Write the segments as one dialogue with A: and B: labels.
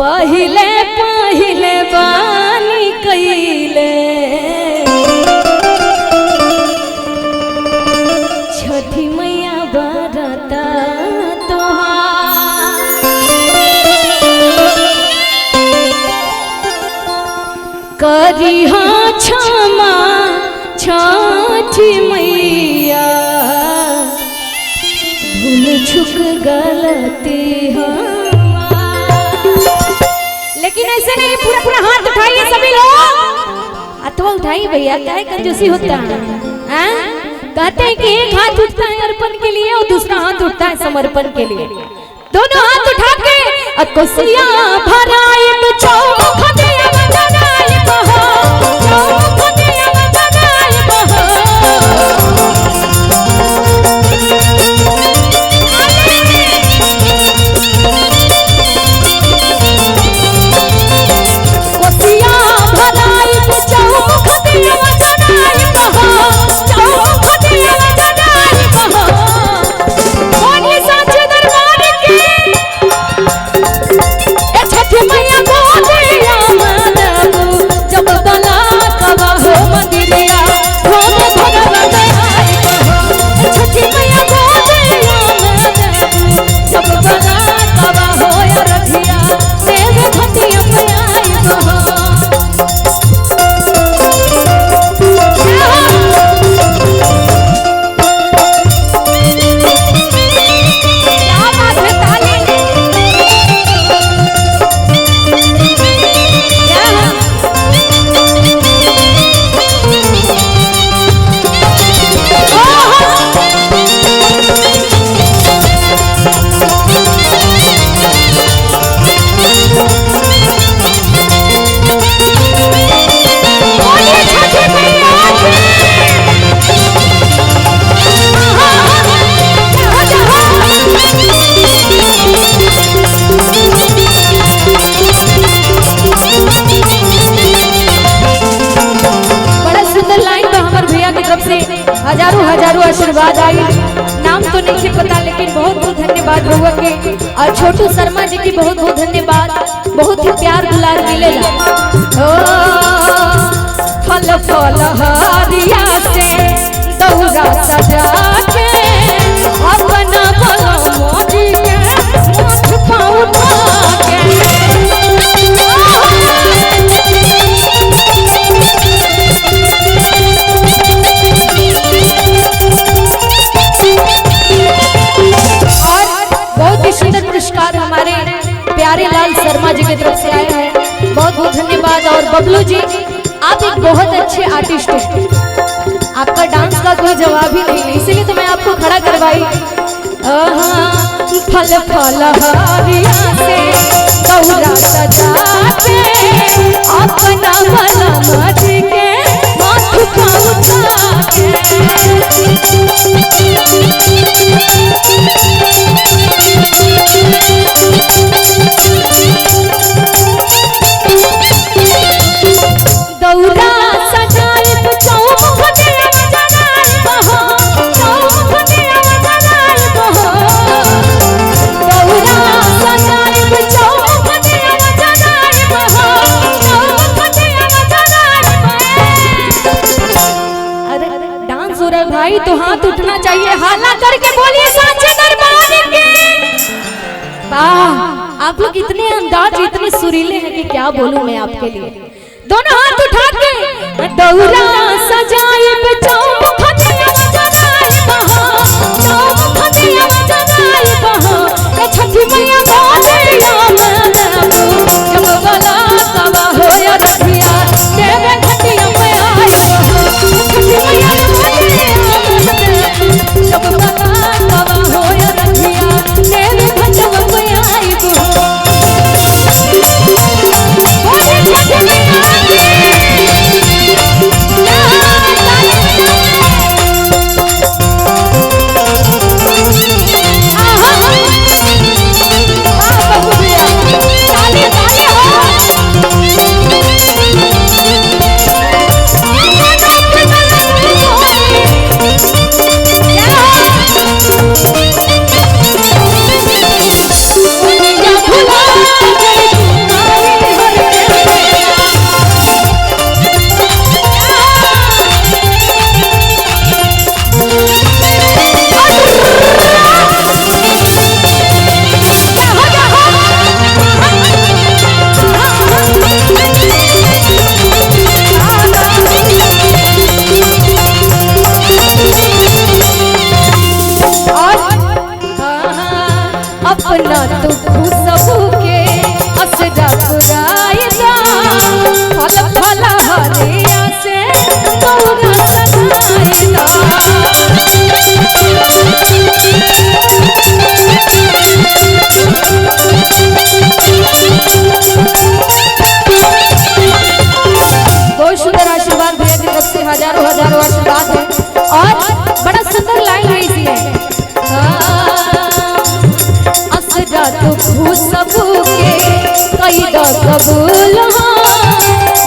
A: पहिले पहिले बानी कइले छठी मैया बरता तोहार करी हाँ क्षमा छठी मैया भूल चुक गलती लेकिन ऐसे नहीं पूरा पूरा हाथ उठाइए सभी लोग हाथवा उठाइए भैया क्या कंजूसी होता है कहते हैं कि एक हाथ उठता है अर्पण के लिए और दूसरा हाथ उठता है समर्पण के लिए दोनों हाथ उठा के कोसिया भराए चौमुख दिया बनाए बहो चौमुख दिया बनाए बहो हजारों हजारों आशीर्वाद आई नाम तो नहीं पता लेकिन बहुत बहुत धन्यवाद रहुआ के और छोटू शर्मा जी की बहुत बहुत धन्यवाद बहुत ही प्यार दुलार मिलेगा फल फल हरिया से दौरा सजा के अपना भला मोदी के माथ पाँव उठा के पुरस्कार हमारे प्यारे लाल शर्मा जी की तरफ से आया है बहुत बहुत धन्यवाद और बबलू जी आप एक बहुत अच्छे आर्टिस्ट हैं आपका डांस का कोई जवाब ही नहीं है इसीलिए तो मैं आपको खड़ा करवाई फल फल हरिया से दौरा सजा के अपना भला माटी के माथ पाँव उठा के दौरा सजाए चौमुख दिया बनाए बहो चौमुख दिया बनाए बहो दौरा सजाए चौमुख दिया बनाए बहो चौमुख दिया बनाए बहो अरे डांस हो रहा है भाई तो हाथ उठना चाहिए हाला करके बोलिए सांचे दरबार के वाह आप लोग इतने अंदाज इतने सुरीले हैं कि क्या बोलूं मैं आपके लिए दोनों हाथ उठा के दौरा सजाए चौमुख दिया बनाए बहो चौमुख दिया बनाए बहो छठी मैया बोलिया मनाबू जब बला तब होया रखिया देवे घटिया पे आए बहो छठी मैया बोलिया मनाबू जब बला तब होया रखिया देवे घटिया पे आए बहो बोले छठी मैया अपना तू खुशबू के असरा पुराएगा फल फल हरिया से तोरा सगाएगा बहुत सुंदर आशीर्वाद भैया की तरफ से हजारों हजारों आशीर्वाद है। और बड़ा सुंदर लाइन है इसी है असरा तो खुशबू के कई द कबूल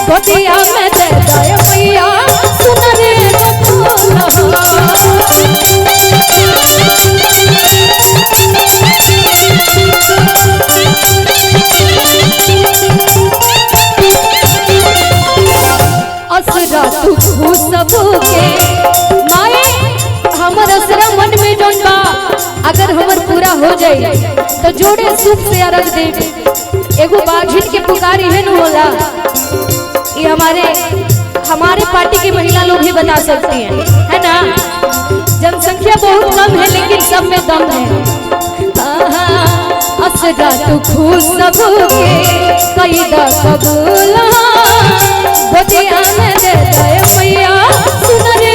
A: गोटिया में दे दे भैया सुन रे असरा तू खुशबू के माए हमर असरा मन में जोन बा अगर हमर पूरा हो जाए तो जोड़े सुख से अरग दे एगो बाघिन के पुकारी है न होला ये हमारे पार्टी की महिला लोग ही बता सकती हैं है ना। जनसंख्या बहुत कम है लेकिन सब में दम है। असरा तू खुशबू के कई द कबूल गोटिया में दे दे मैया सुन रे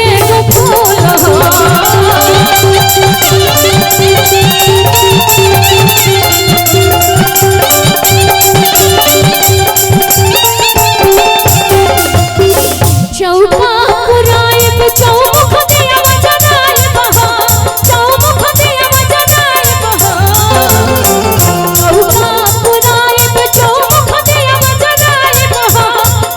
A: फूल चौका पुराए चौमुख दिया जनाए बहा चौमुख दिया जनाए बहा चौका पुराए चौमुख दिया जनाए बहा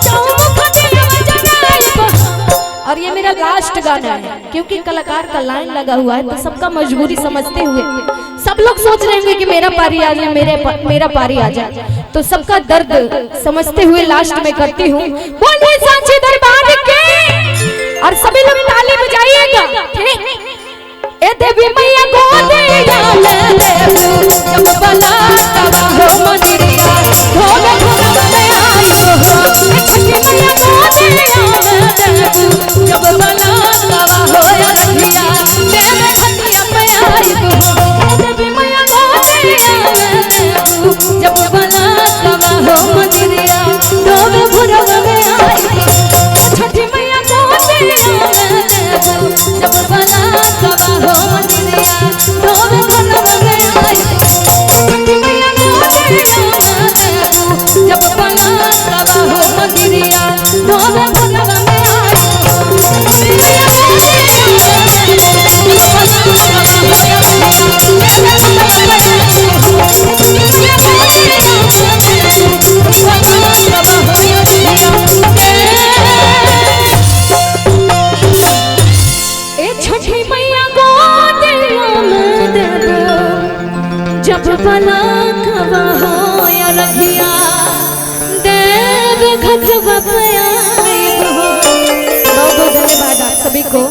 A: चौमुख दिया जनाए बहा। और ये मेरा लास्ट गाना है क्योंकि कलाकार का लाइन लगा हुआ है तो सबका मजबूरी समझते हुए सब लोग सोच रहे होंगे कि मेरा पारी आ जाए मेरा पारी आ जाए तो सबका दर्द समझते हुए लास्ट में करती हूँ। बोलिए सांची दरबार के और सभी लोग ताली बजाइएगा। ए देवी मैया गोदिया ले देबू जब बला तवा हो मंदिरिया ढोल ढोल में आई हो छठी मैया गोदिया ले देबू जब बला तवा हो रखिया मेरे खटिया पे आई हो देवी मैया गोदिया ले देबू जब बला तवा हो मंदिरिया ढोल ढोल में आई हो छठी मैया गोदिया ले देबू जब बला तवा हो मंदिरिया ढोल ढोल में आई छठी मैया गोदिया ले देबू जब बला तवा हो मंदिरिया ढोल ढोल में आई छठी मैया गोदिया में दे दो जब बला कवा हो या रखिया देव घटवा पे आई हो। बहुत बहुत धन्यवाद आप सभी को।